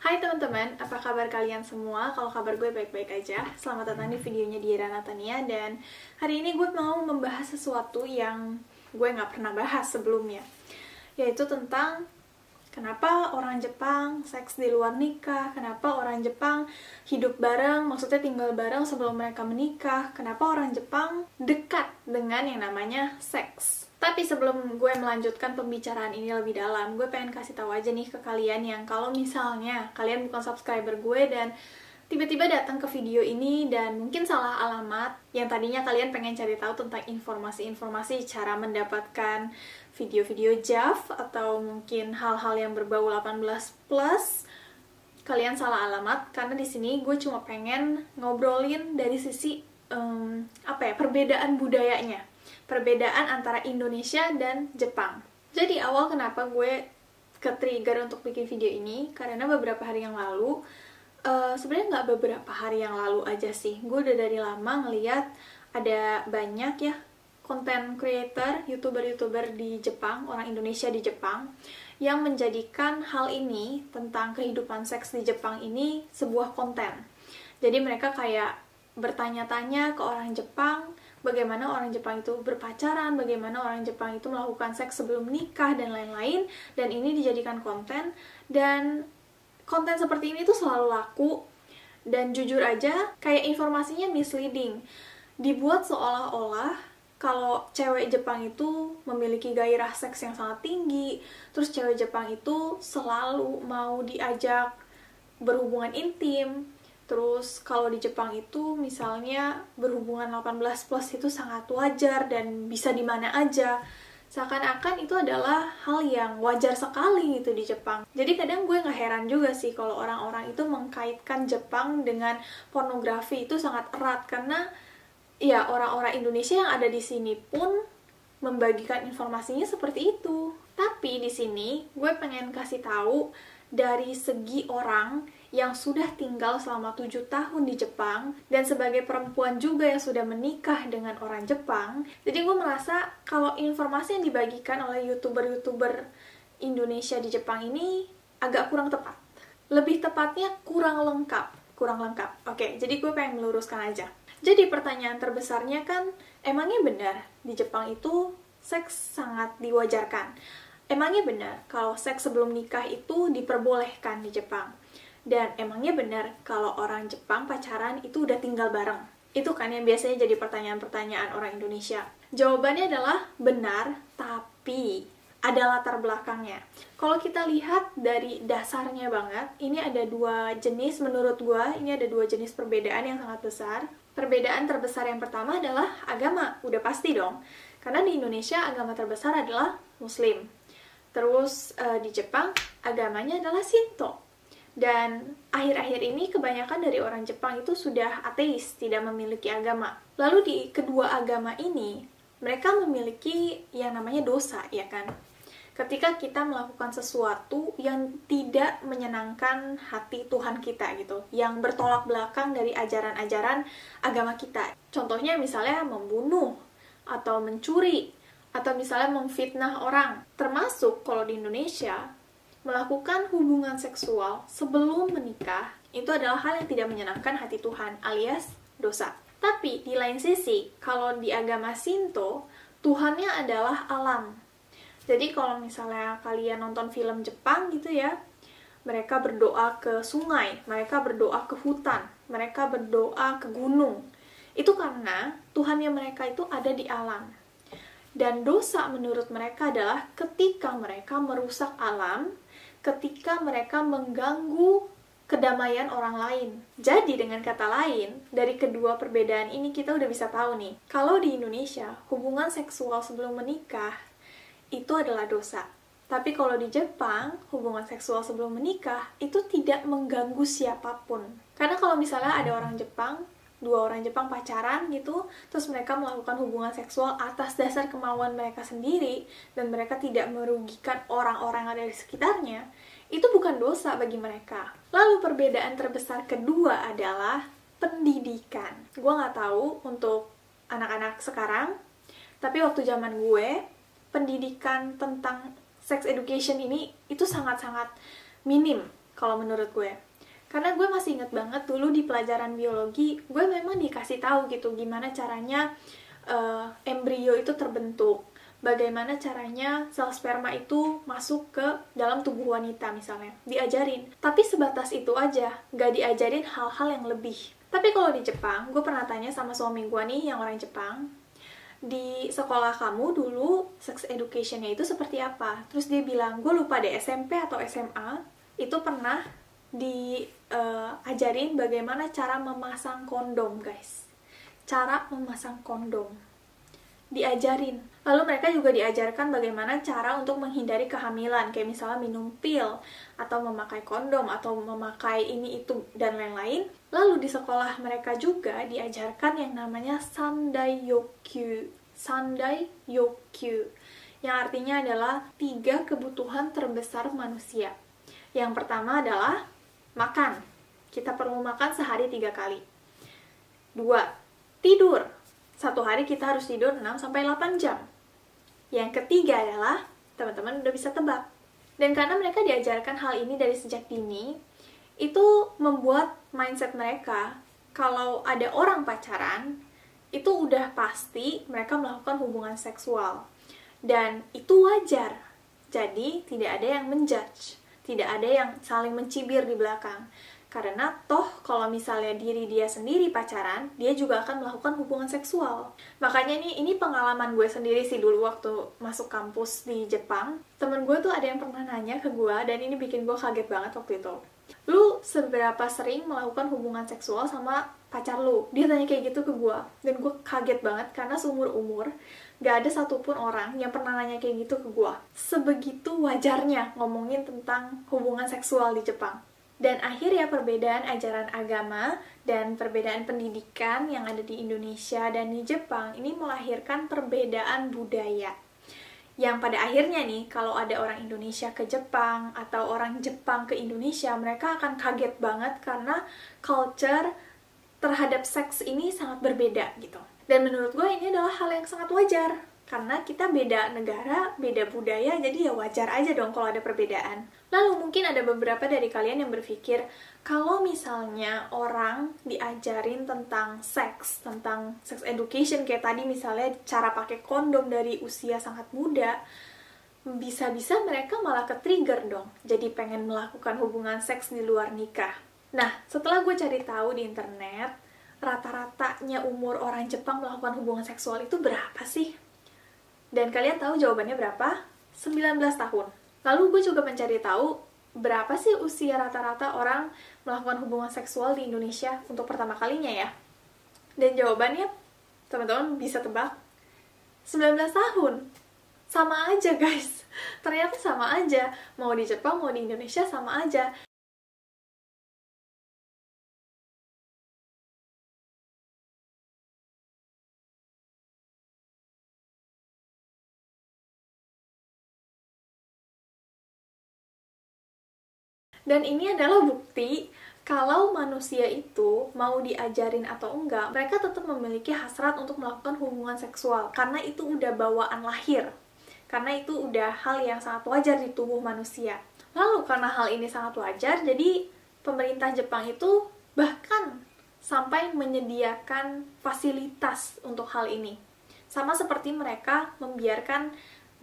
Hai teman-teman, apa kabar kalian semua? Kalau kabar gue baik-baik aja. Selamat datang di videonya Diera Natania. Dan hari ini gue mau membahas sesuatu yang gue nggak pernah bahas sebelumnya, yaitu tentang kenapa orang Jepang seks di luar nikah, kenapa orang Jepang hidup bareng, maksudnya tinggal bareng sebelum mereka menikah, kenapa orang Jepang dekat dengan yang namanya seks. Tapi sebelum gue melanjutkan pembicaraan ini lebih dalam, gue pengen kasih tahu aja nih ke kalian yang kalau misalnya kalian bukan subscriber gue dan tiba-tiba datang ke video ini dan mungkin salah alamat, yang tadinya kalian pengen cari tahu tentang informasi-informasi cara mendapatkan video-video JAV atau mungkin hal-hal yang berbau 18+, kalian salah alamat karena di sini gue cuma pengen ngobrolin dari sisi perbedaan budayanya. Perbedaan antara Indonesia dan Jepang. Jadi awal kenapa gue ke-trigger untuk bikin video ini, karena beberapa hari yang lalu, sebenarnya nggak beberapa hari yang lalu aja sih, gue udah dari lama ngeliat ada banyak ya content creator, youtuber-youtuber di Jepang, orang Indonesia di Jepang, yang menjadikan hal ini tentang kehidupan seks di Jepang ini sebuah konten. Jadi mereka kayak bertanya-tanya ke orang Jepang, bagaimana orang Jepang itu berpacaran, bagaimana orang Jepang itu melakukan seks sebelum nikah, dan lain-lain. Dan ini dijadikan konten, dan konten seperti ini tuh selalu laku. Dan jujur aja, kayak informasinya misleading. Dibuat seolah-olah kalau cewek Jepang itu memiliki gairah seks yang sangat tinggi, terus cewek Jepang itu selalu mau diajak berhubungan intim. Terus kalau di Jepang itu misalnya berhubungan 18+ itu sangat wajar dan bisa di mana aja. Seakan-akan itu adalah hal yang wajar sekali gitu di Jepang. Jadi kadang gue nggak heran juga sih kalau orang-orang itu mengkaitkan Jepang dengan pornografi itu sangat erat, karena ya orang-orang Indonesia yang ada di sini pun membagikan informasinya seperti itu. Tapi di sini gue pengen kasih tahu dari segi orang yang sudah tinggal selama 7 tahun di Jepang, dan sebagai perempuan juga yang sudah menikah dengan orang Jepang. Jadi gue merasa kalau informasi yang dibagikan oleh youtuber-youtuber Indonesia di Jepang ini agak kurang tepat. Lebih tepatnya kurang lengkap. Oke, jadi gue pengen meluruskan aja. Jadi pertanyaan terbesarnya kan, emangnya benar di Jepang itu seks sangat diwajarkan? Emangnya benar kalau seks sebelum nikah itu diperbolehkan di Jepang? Dan emangnya benar kalau orang Jepang pacaran itu udah tinggal bareng? Itu kan yang biasanya jadi pertanyaan-pertanyaan orang Indonesia. Jawabannya adalah benar, tapi ada latar belakangnya. Kalau kita lihat dari dasarnya banget, ini ada dua jenis, menurut gua, ini ada dua jenis perbedaan yang sangat besar. Perbedaan terbesar yang pertama adalah agama, udah pasti dong. Karena di Indonesia agama terbesar adalah Muslim. Terus di Jepang agamanya adalah Shinto. Dan akhir-akhir ini kebanyakan dari orang Jepang itu sudah ateis, tidak memiliki agama. Lalu di kedua agama ini, mereka memiliki yang namanya dosa, ya kan? Ketika kita melakukan sesuatu yang tidak menyenangkan hati Tuhan kita gitu, yang bertolak belakang dari ajaran-ajaran agama kita. Contohnya misalnya membunuh, atau mencuri, atau misalnya memfitnah orang. Termasuk kalau di Indonesia, melakukan hubungan seksual sebelum menikah itu adalah hal yang tidak menyenangkan hati Tuhan, alias dosa. Tapi di lain sisi, kalau di agama Shinto, Tuhannya adalah alam. Jadi kalau misalnya kalian nonton film Jepang gitu ya, mereka berdoa ke sungai, mereka berdoa ke hutan, mereka berdoa ke gunung. Itu karena Tuhannya mereka itu ada di alam. Dan dosa menurut mereka adalah ketika mereka merusak alam, ketika mereka mengganggu kedamaian orang lain. Jadi dengan kata lain, dari kedua perbedaan ini kita udah bisa tahu nih, kalau di Indonesia, hubungan seksual sebelum menikah itu adalah dosa. Tapi kalau di Jepang, hubungan seksual sebelum menikah itu tidak mengganggu siapapun. Karena kalau misalnya ada orang Jepang, dua orang Jepang pacaran gitu, terus mereka melakukan hubungan seksual atas dasar kemauan mereka sendiri, dan mereka tidak merugikan orang-orang yang ada di sekitarnya, itu bukan dosa bagi mereka. Lalu perbedaan terbesar kedua adalah pendidikan. Gue nggak tahu untuk anak-anak sekarang, tapi waktu zaman gue, pendidikan tentang sex education ini itu sangat-sangat minim. kalau menurut gue. Karena gue masih inget banget dulu di pelajaran biologi, gue memang dikasih tahu gitu gimana caranya embrio itu terbentuk, bagaimana caranya sel sperma itu masuk ke dalam tubuh wanita misalnya, diajarin. Tapi sebatas itu aja, gak diajarin hal-hal yang lebih. Tapi kalau di Jepang, gue pernah tanya sama suami gue nih yang orang Jepang, di sekolah kamu dulu sex education-nya itu seperti apa? Terus dia bilang, gue lupa deh SMP atau SMA, itu pernah diajarin bagaimana cara memasang kondom, guys. Cara memasang kondom diajarin. Lalu mereka juga diajarkan bagaimana cara untuk menghindari kehamilan, kayak misalnya minum pil, atau memakai kondom, atau memakai ini itu, dan lain-lain. Lalu di sekolah mereka juga diajarkan yang namanya Sandai Yokyu. Sandai Yokyu, yang artinya adalah 3 kebutuhan terbesar manusia. Yang pertama adalah makan. Kita perlu makan sehari 3 kali. 2. Tidur. Satu hari kita harus tidur 6-8 jam. Yang ketiga adalah, teman-teman udah bisa tebak. Dan karena mereka diajarkan hal ini dari sejak dini, itu membuat mindset mereka, kalau ada orang pacaran, itu udah pasti mereka melakukan hubungan seksual. Dan itu wajar. Jadi, tidak ada yang menjudge. Tidak ada yang saling mencibir di belakang. Karena toh kalau misalnya diri dia sendiri pacaran, dia juga akan melakukan hubungan seksual. Makanya ini pengalaman gue sendiri sih dulu waktu masuk kampus di Jepang. Temen gue tuh ada yang pernah nanya ke gue, dan ini bikin gue kaget banget waktu itu. Lu seberapa sering melakukan hubungan seksual sama pacar lu? Dia tanya kayak gitu ke gue. Dan gue kaget banget karena seumur umur gak ada satupun orang yang pernah nanya kayak gitu ke gue. Sebegitu wajarnya ngomongin tentang hubungan seksual di Jepang. Dan akhirnya perbedaan ajaran agama dan perbedaan pendidikan yang ada di Indonesia dan di Jepang ini melahirkan perbedaan budaya. Yang pada akhirnya nih, kalau ada orang Indonesia ke Jepang atau orang Jepang ke Indonesia, mereka akan kaget banget karena culture terhadap seks ini sangat berbeda gitu. Dan menurut gue ini adalah hal yang sangat wajar. Karena kita beda negara, beda budaya, jadi ya wajar aja dong kalau ada perbedaan. Lalu mungkin ada beberapa dari kalian yang berpikir, kalau misalnya orang diajarin tentang seks, tentang sex education, kayak tadi misalnya cara pakai kondom dari usia sangat muda, bisa-bisa mereka malah ke-trigger dong, jadi pengen melakukan hubungan seks di luar nikah. Nah, setelah gue cari tahu di internet, rata-ratanya umur orang Jepang melakukan hubungan seksual itu berapa sih? Dan kalian tahu jawabannya berapa? 19 tahun. Lalu gue juga mencari tahu berapa sih usia rata-rata orang melakukan hubungan seksual di Indonesia untuk pertama kalinya ya. Dan jawabannya, teman-teman bisa tebak, 19 tahun. Sama aja guys. Ternyata sama aja. Mau di Jepang, mau di Indonesia sama aja. Dan ini adalah bukti kalau manusia itu mau diajarin atau enggak, mereka tetap memiliki hasrat untuk melakukan hubungan seksual. Karena itu udah bawaan lahir. Karena itu udah hal yang sangat wajar di tubuh manusia. Lalu karena hal ini sangat wajar, jadi pemerintah Jepang itu bahkan sampai menyediakan fasilitas untuk hal ini. Sama seperti mereka membiarkan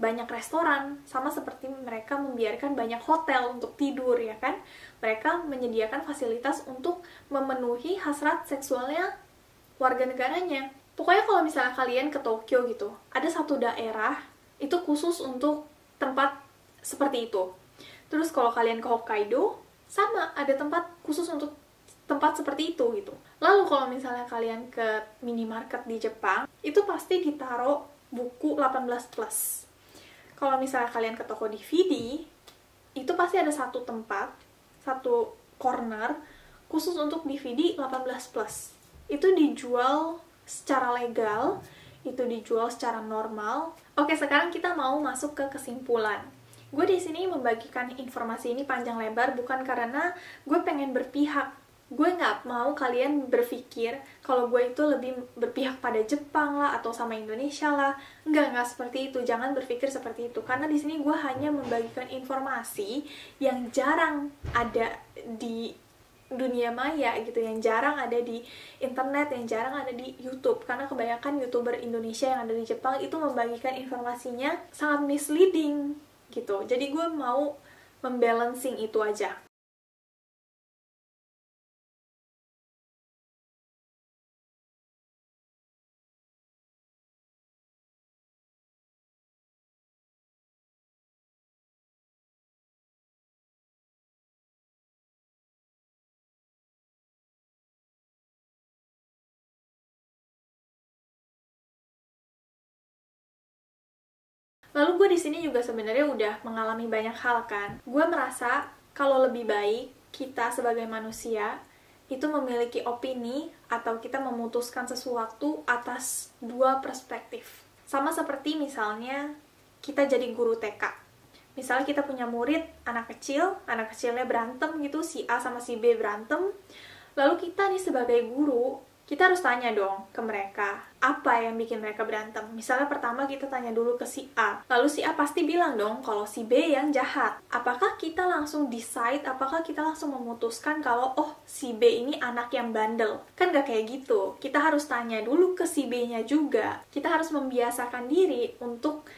banyak restoran, sama seperti mereka membiarkan banyak hotel untuk tidur, ya kan? Mereka menyediakan fasilitas untuk memenuhi hasrat seksualnya warga negaranya. Pokoknya kalau misalnya kalian ke Tokyo gitu, ada satu daerah itu khusus untuk tempat seperti itu. Terus kalau kalian ke Hokkaido, sama, ada tempat khusus untuk tempat seperti itu gitu. Lalu kalau misalnya kalian ke minimarket di Jepang, itu pasti ditaruh buku 18+. Kalau misalnya kalian ke toko DVD, itu pasti ada satu tempat, satu corner, khusus untuk DVD 18+. Itu dijual secara legal, itu dijual secara normal. Oke, sekarang kita mau masuk ke kesimpulan. Gue di sini membagikan informasi ini panjang lebar, bukan karena gue pengen berpihak Gue nggak mau kalian berpikir kalau gue itu lebih berpihak pada Jepang lah atau sama Indonesia lah. Nggak seperti itu. Jangan berpikir seperti itu. Karena di sini gue hanya membagikan informasi yang jarang ada di dunia maya gitu, yang jarang ada di internet, yang jarang ada di YouTube. Karena kebanyakan YouTuber Indonesia yang ada di Jepang itu membagikan informasinya sangat misleading gitu. Jadi gue mau membalancing itu aja. Lalu gue di sini juga sebenarnya udah mengalami banyak hal kan. Gue merasa kalau lebih baik kita sebagai manusia itu memiliki opini atau kita memutuskan sesuatu atas dua perspektif. Sama seperti misalnya kita jadi guru TK. Misalnya kita punya murid, anak kecilnya berantem gitu, si A sama si B berantem. Lalu kita nih sebagai guru, kita harus tanya dong ke mereka, apa yang bikin mereka berantem. Misalnya pertama kita tanya dulu ke si A, lalu si A pasti bilang dong kalau si B yang jahat. Apakah kita langsung decide, apakah kita langsung memutuskan kalau oh si B ini anak yang bandel? Kan gak kayak gitu. Kita harus tanya dulu ke si B-nya juga. Kita harus membiasakan diri untuk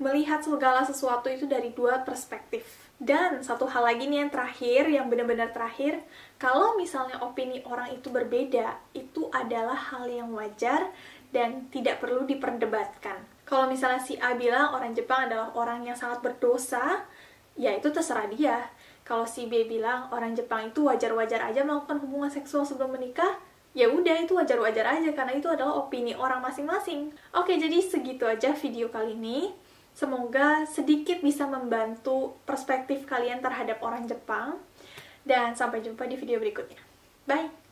melihat segala sesuatu itu dari dua perspektif. Dan satu hal lagi nih yang terakhir, yang benar-benar terakhir, kalau misalnya opini orang itu berbeda, itu adalah hal yang wajar dan tidak perlu diperdebatkan. Kalau misalnya si A bilang orang Jepang adalah orang yang sangat berdosa, ya itu terserah dia. Kalau si B bilang orang Jepang itu wajar-wajar aja melakukan hubungan seksual sebelum menikah, ya udah itu wajar-wajar aja karena itu adalah opini orang masing-masing. Oke, jadi segitu aja video kali ini. Semoga sedikit bisa membantu perspektif kalian terhadap orang Jepang. Dan sampai jumpa di video berikutnya. Bye!